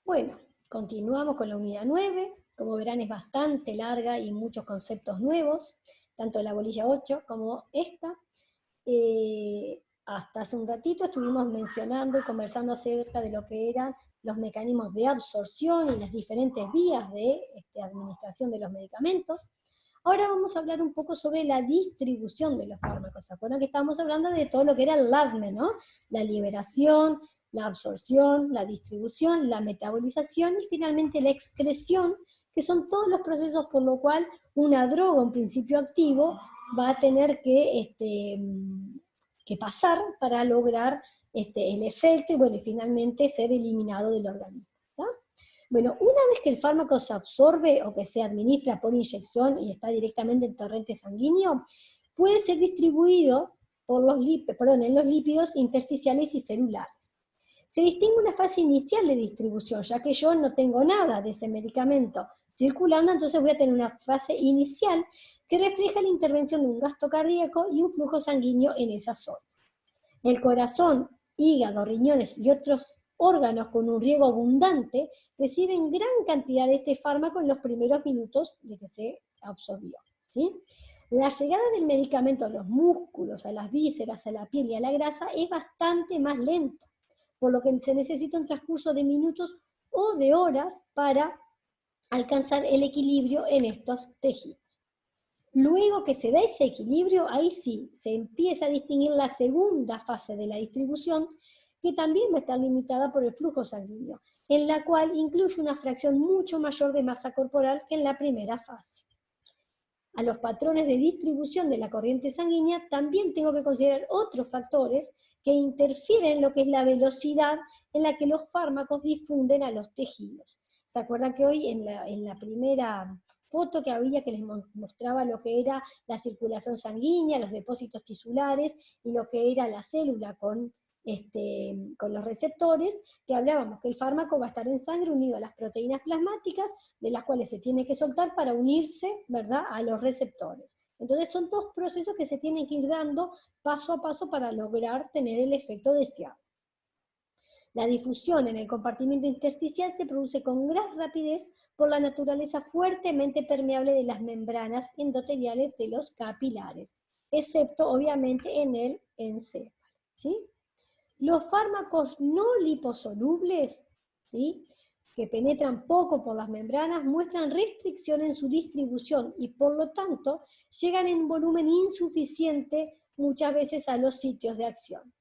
Bueno, continuamos con la unidad 9. Como verán es bastante larga y muchos conceptos nuevos, tanto la bolilla 8 como esta. Hasta hace un ratito estuvimos mencionando y conversando acerca de lo que eran los mecanismos de absorción y las diferentes vías de administración de los medicamentos. Ahora vamos a hablar un poco sobre la distribución de los fármacos. ¿Se acuerdan que estábamos hablando de todo lo que era el ADME, ¿no? La liberación, la absorción, la distribución, la metabolización y finalmente la excreción, que son todos los procesos por lo cual una droga, un principio activo, va a tener que pasar para lograr el efecto y, bueno, y finalmente ser eliminado del organismo. ¿tá? Bueno, una vez que el fármaco se absorbe o que se administra por inyección y está directamente en torrente sanguíneo, puede ser distribuido por en los lípidos intersticiales y celulares. Se distingue una fase inicial de distribución, ya que yo no tengo nada de ese medicamento circulando, entonces voy a tener una fase inicial que refleja la intervención de un gasto cardíaco y un flujo sanguíneo en esa zona. El corazón, hígado, riñones y otros órganos con un riego abundante reciben gran cantidad de este fármaco en los primeros minutos de que se absorbió. ¿sí? La llegada del medicamento a los músculos, a las vísceras, a la piel y a la grasa es bastante más lenta, por lo que se necesita un transcurso de minutos o de horas para alcanzar el equilibrio en estos tejidos. Luego que se da ese equilibrio, ahí sí, se empieza a distinguir la segunda fase de la distribución, que también va a estar limitada por el flujo sanguíneo, en la cual incluye una fracción mucho mayor de masa corporal que en la primera fase. A los patrones de distribución de la corriente sanguínea también tengo que considerar otros factores que interfieren en lo que es la velocidad en la que los fármacos difunden a los tejidos. ¿Se acuerdan que hoy en la primera foto que había que les mostraba lo que era la circulación sanguínea, los depósitos tisulares y lo que era la célula con los receptores, que hablábamos que el fármaco va a estar en sangre unido a las proteínas plasmáticas, de las cuales se tiene que soltar para unirse, ¿verdad?, a los receptores. Entonces son dos procesos que se tienen que ir dando paso a paso para lograr tener el efecto deseado. La difusión en el compartimiento intersticial se produce con gran rapidez por la naturaleza fuertemente permeable de las membranas endoteliales de los capilares, excepto obviamente en el encéfalo. ¿sí? Los fármacos no liposolubles, ¿sí?, que penetran poco por las membranas, muestran restricción en su distribución y por lo tanto llegan en volumen insuficiente muchas veces a los sitios de acción.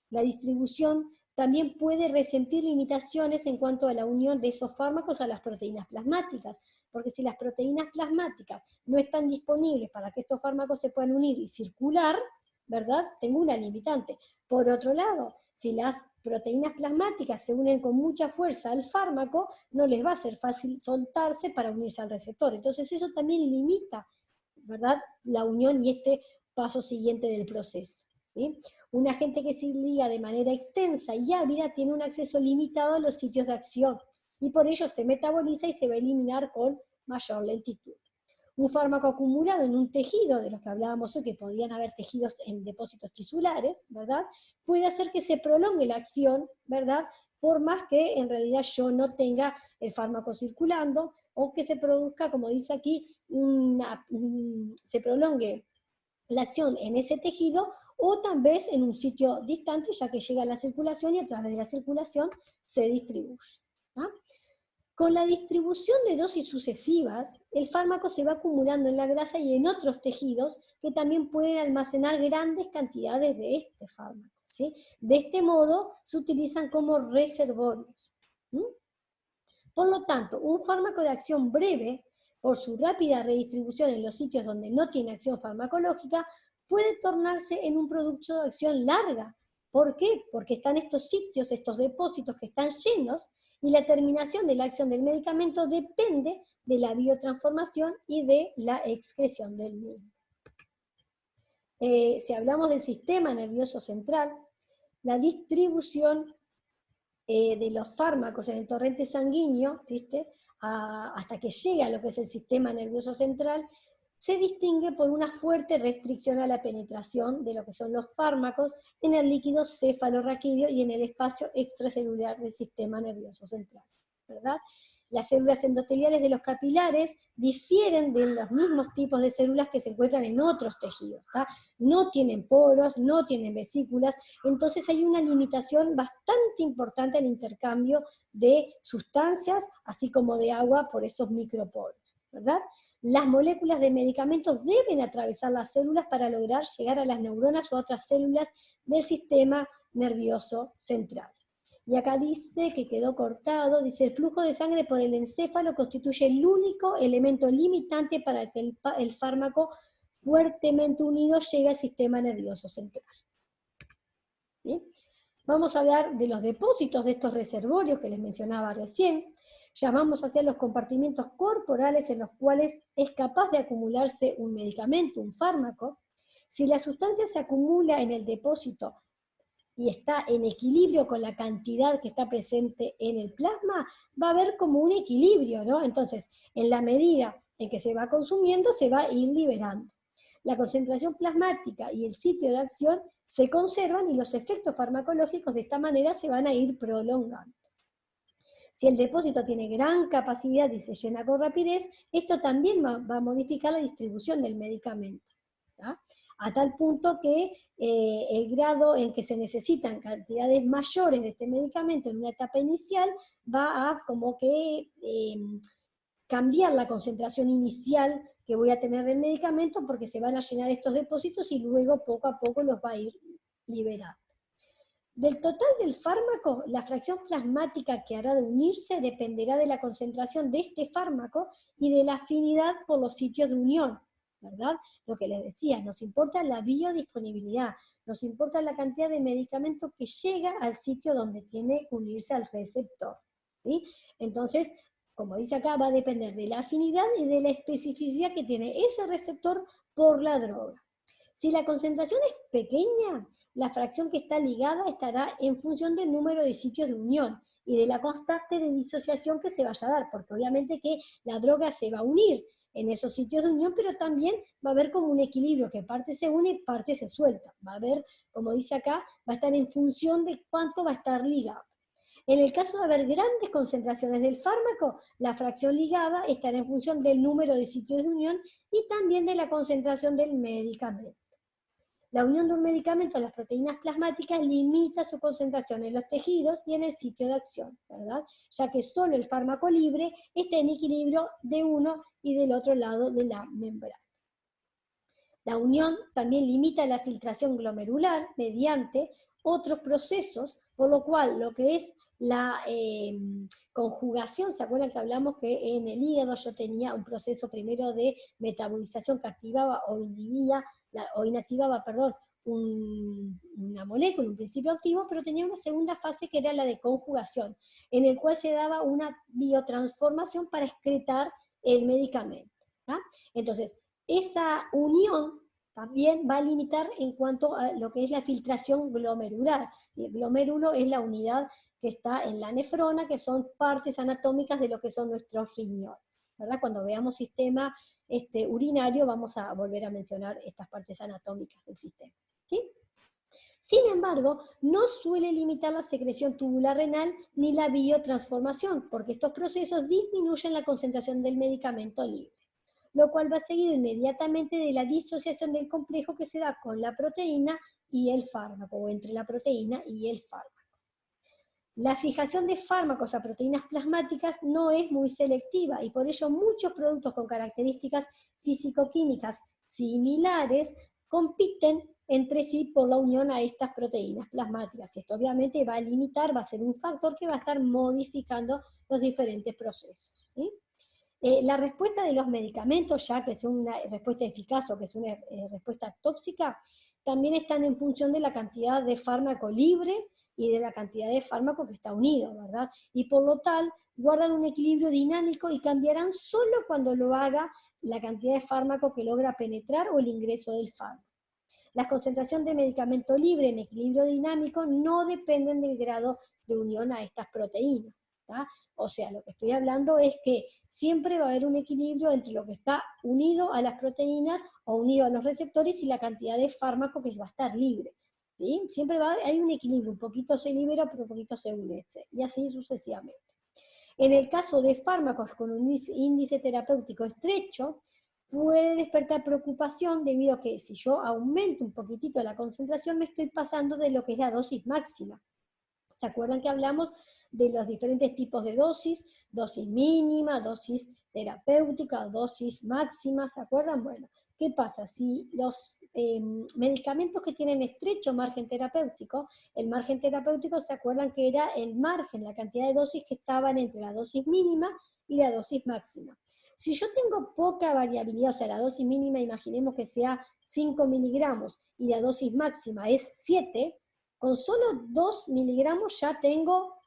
La distribución también puede resentir limitaciones en cuanto a la unión de esos fármacos a las proteínas plasmáticas, porque si las proteínas plasmáticas no están disponibles para que estos fármacos se puedan unir y circular, ¿verdad? Tengo una limitante. Por otro lado, si las proteínas plasmáticas se unen con mucha fuerza al fármaco, no les va a ser fácil soltarse para unirse al receptor. Entonces eso también limita, ¿verdad?, la unión y este paso siguiente del proceso. ¿sí? Un agente que se liga de manera extensa y ávida tiene un acceso limitado a los sitios de acción y por ello se metaboliza y se va a eliminar con mayor lentitud. Un fármaco acumulado en un tejido, de los que hablábamos hoy, que podían haber tejidos en depósitos tisulares, ¿verdad?, puede hacer que se prolongue la acción, ¿verdad?, por más que en realidad yo no tenga el fármaco circulando, o que se produzca, como dice aquí, se prolongue la acción en ese tejido, o tal vez en un sitio distante, ya que llega a la circulación y a través de la circulación se distribuye. ¿no? Con la distribución de dosis sucesivas, el fármaco se va acumulando en la grasa y en otros tejidos que también pueden almacenar grandes cantidades de este fármaco. ¿sí? De este modo, se utilizan como reservorios. ¿sí? Por lo tanto, un fármaco de acción breve, por su rápida redistribución en los sitios donde no tiene acción farmacológica, puede tornarse en un producto de acción larga. ¿Por qué? Porque están estos sitios, estos depósitos que están llenos, y la terminación de la acción del medicamento depende de la biotransformación y de la excreción del mismo. Si hablamos del sistema nervioso central, la distribución de los fármacos en el torrente sanguíneo, ¿viste?, hasta que llega a lo que es el sistema nervioso central, se distingue por una fuerte restricción a la penetración de lo que son los fármacos en el líquido cefalorraquídeo y en el espacio extracelular del sistema nervioso central. ¿verdad? Las células endoteliales de los capilares difieren de los mismos tipos de células que se encuentran en otros tejidos, ¿tá? No tienen poros, no tienen vesículas, entonces hay una limitación bastante importante al intercambio de sustancias, así como de agua por esos microporos, ¿verdad? Las moléculas de medicamentos deben atravesar las células para lograr llegar a las neuronas o a otras células del sistema nervioso central. Y acá dice que quedó cortado, dice el flujo de sangre por el encéfalo constituye el único elemento limitante para que el fármaco fuertemente unido llegue al sistema nervioso central. ¿Sí? Vamos a hablar de los depósitos de estos reservorios que les mencionaba recién. Llamamos hacia los compartimentos corporales en los cuales es capaz de acumularse un medicamento, un fármaco. Si la sustancia se acumula en el depósito y está en equilibrio con la cantidad que está presente en el plasma, va a haber como un equilibrio, ¿no? Entonces, en la medida en que se va consumiendo, se va a ir liberando. La concentración plasmática y el sitio de acción se conservan y los efectos farmacológicos de esta manera se van a ir prolongando. Si el depósito tiene gran capacidad y se llena con rapidez, esto también va a modificar la distribución del medicamento, ¿tá? A tal punto que el grado en que se necesitan cantidades mayores de este medicamento en una etapa inicial va a como que cambiar la concentración inicial que voy a tener del medicamento porque se van a llenar estos depósitos y luego poco a poco los va a ir liberando. Del total del fármaco, la fracción plasmática que hará de unirse dependerá de la concentración de este fármaco y de la afinidad por los sitios de unión, ¿verdad? Lo que les decía, nos importa la biodisponibilidad, nos importa la cantidad de medicamento que llega al sitio donde tiene que unirse al receptor, ¿sí? Entonces, como dice acá, va a depender de la afinidad y de la especificidad que tiene ese receptor por la droga. Si la concentración es pequeña, la fracción que está ligada estará en función del número de sitios de unión y de la constante de disociación que se vaya a dar, porque obviamente que la droga se va a unir en esos sitios de unión, pero también va a haber como un equilibrio, que parte se une y parte se suelta. Va a haber, como dice acá, va a estar en función de cuánto va a estar ligado. En el caso de haber grandes concentraciones del fármaco, la fracción ligada estará en función del número de sitios de unión y también de la concentración del medicamento. La unión de un medicamento a las proteínas plasmáticas limita su concentración en los tejidos y en el sitio de acción, ¿verdad? Ya que solo el fármaco libre está en equilibrio de uno y del otro lado de la membrana. La unión también limita la filtración glomerular mediante otros procesos, por lo cual lo que es la conjugación, ¿se acuerdan que hablamos que en el hígado yo tenía un proceso primero de metabolización que activaba o inhibía, o inactivaba, perdón, una molécula, un principio activo, pero tenía una segunda fase que era la de conjugación, en el cual se daba una biotransformación para excretar el medicamento, ¿tá? Entonces, esa unión también va a limitar en cuanto a lo que es la filtración glomerular. Y el glomérulo es la unidad que está en la nefrona, que son partes anatómicas de lo que son nuestros riñones, ¿verdad? Cuando veamos sistema urinario vamos a volver a mencionar estas partes anatómicas del sistema, ¿sí? Sin embargo, no suele limitar la secreción tubular renal ni la biotransformación, porque estos procesos disminuyen la concentración del medicamento libre, lo cual va seguido inmediatamente de la disociación del complejo que se da con la proteína y el fármaco, o entre la proteína y el fármaco. La fijación de fármacos a proteínas plasmáticas no es muy selectiva y por ello muchos productos con características físico-químicas similares compiten entre sí por la unión a estas proteínas plasmáticas. Y esto obviamente va a limitar, va a ser un factor que va a estar modificando los diferentes procesos, ¿sí? La respuesta de los medicamentos, ya que es una respuesta eficaz o que es una respuesta tóxica, también están en función de la cantidad de fármaco libre y de la cantidad de fármaco que está unido, ¿verdad? Y por lo tal, guardan un equilibrio dinámico y cambiarán solo cuando lo haga la cantidad de fármaco que logra penetrar o el ingreso del fármaco. La concentración de medicamento libre en equilibrio dinámico no dependen del grado de unión a estas proteínas, ¿tá? O sea, lo que estoy hablando es que siempre va a haber un equilibrio entre lo que está unido a las proteínas o unido a los receptores y la cantidad de fármaco que va a estar libre, ¿sí? Siempre hay un equilibrio, un poquito se libera, pero un poquito se une, y así sucesivamente. En el caso de fármacos con un índice terapéutico estrecho, puede despertar preocupación debido a que si yo aumento un poquitito la concentración, me estoy pasando de lo que es la dosis máxima. ¿Se acuerdan que hablamos de los diferentes tipos de dosis? Dosis mínima, dosis terapéutica, dosis máxima, ¿se acuerdan? Bueno, ¿qué pasa? Si los medicamentos que tienen estrecho margen terapéutico, el margen terapéutico, ¿se acuerdan que era el margen, la cantidad de dosis que estaban entre la dosis mínima y la dosis máxima? Si yo tengo poca variabilidad, o sea, la dosis mínima, imaginemos que sea 5 miligramos y la dosis máxima es 7, con solo 2 miligramos ya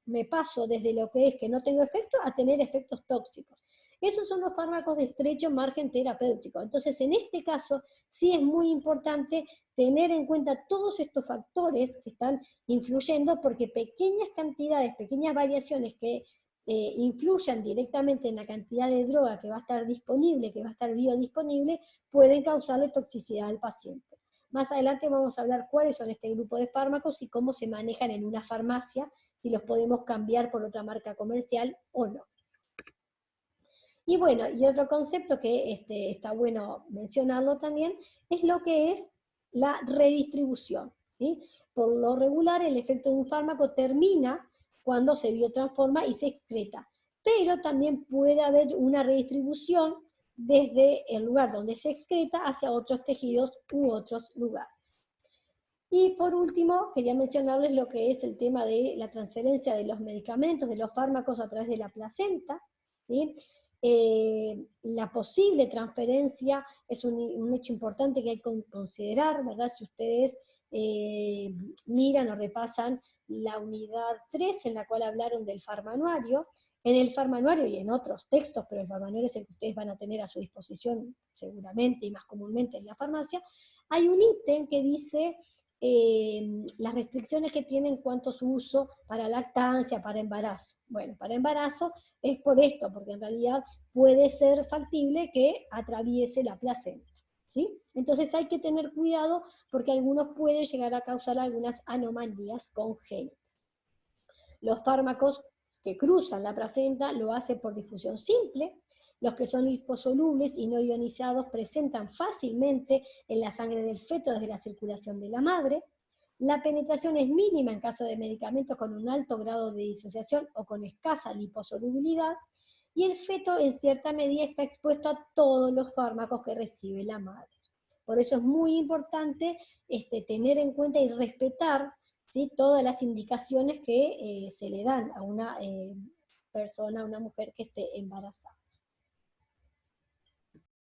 me paso desde lo que es que no tengo efecto a tener efectos tóxicos. Esos son los fármacos de estrecho margen terapéutico. Entonces, en este caso, sí es muy importante tener en cuenta todos estos factores que están influyendo, porque pequeñas cantidades, pequeñas variaciones que influyan directamente en la cantidad de droga que va a estar disponible, que va a estar biodisponible, pueden causarle toxicidad al paciente. Más adelante vamos a hablar cuáles son este grupo de fármacos y cómo se manejan en una farmacia, si los podemos cambiar por otra marca comercial o no. Y bueno, y otro concepto que está bueno mencionarlo también, es lo que es la redistribución, ¿sí? Por lo regular, el efecto de un fármaco termina cuando se biotransforma y se excreta, pero también puede haber una redistribución desde el lugar donde se excreta hacia otros tejidos u otros lugares. Y por último, quería mencionarles lo que es el tema de la transferencia de los medicamentos, de los fármacos a través de la placenta, ¿sí? La posible transferencia es un hecho importante que hay que considerar, ¿verdad? Si ustedes miran o repasan la unidad 3 en la cual hablaron del farmanuario, en el farmanuario y en otros textos, pero el farmanuario es el que ustedes van a tener a su disposición seguramente y más comúnmente en la farmacia, hay un ítem que dice las restricciones que tiene en cuanto a su uso para lactancia, para embarazo. Bueno, para embarazo es por esto, porque en realidad puede ser factible que atraviese la placenta, ¿sí? Entonces hay que tener cuidado porque algunos pueden llegar a causar algunas anomalías congénitas. Los fármacos que cruzan la placenta lo hacen por difusión simple. Los que son liposolubles y no ionizados presentan fácilmente en la sangre del feto desde la circulación de la madre. La penetración es mínima en caso de medicamentos con un alto grado de disociación o con escasa liposolubilidad, y el feto en cierta medida está expuesto a todos los fármacos que recibe la madre. Por eso es muy importante tener en cuenta y respetar, ¿sí?, todas las indicaciones que se le dan a una persona, a una mujer que esté embarazada.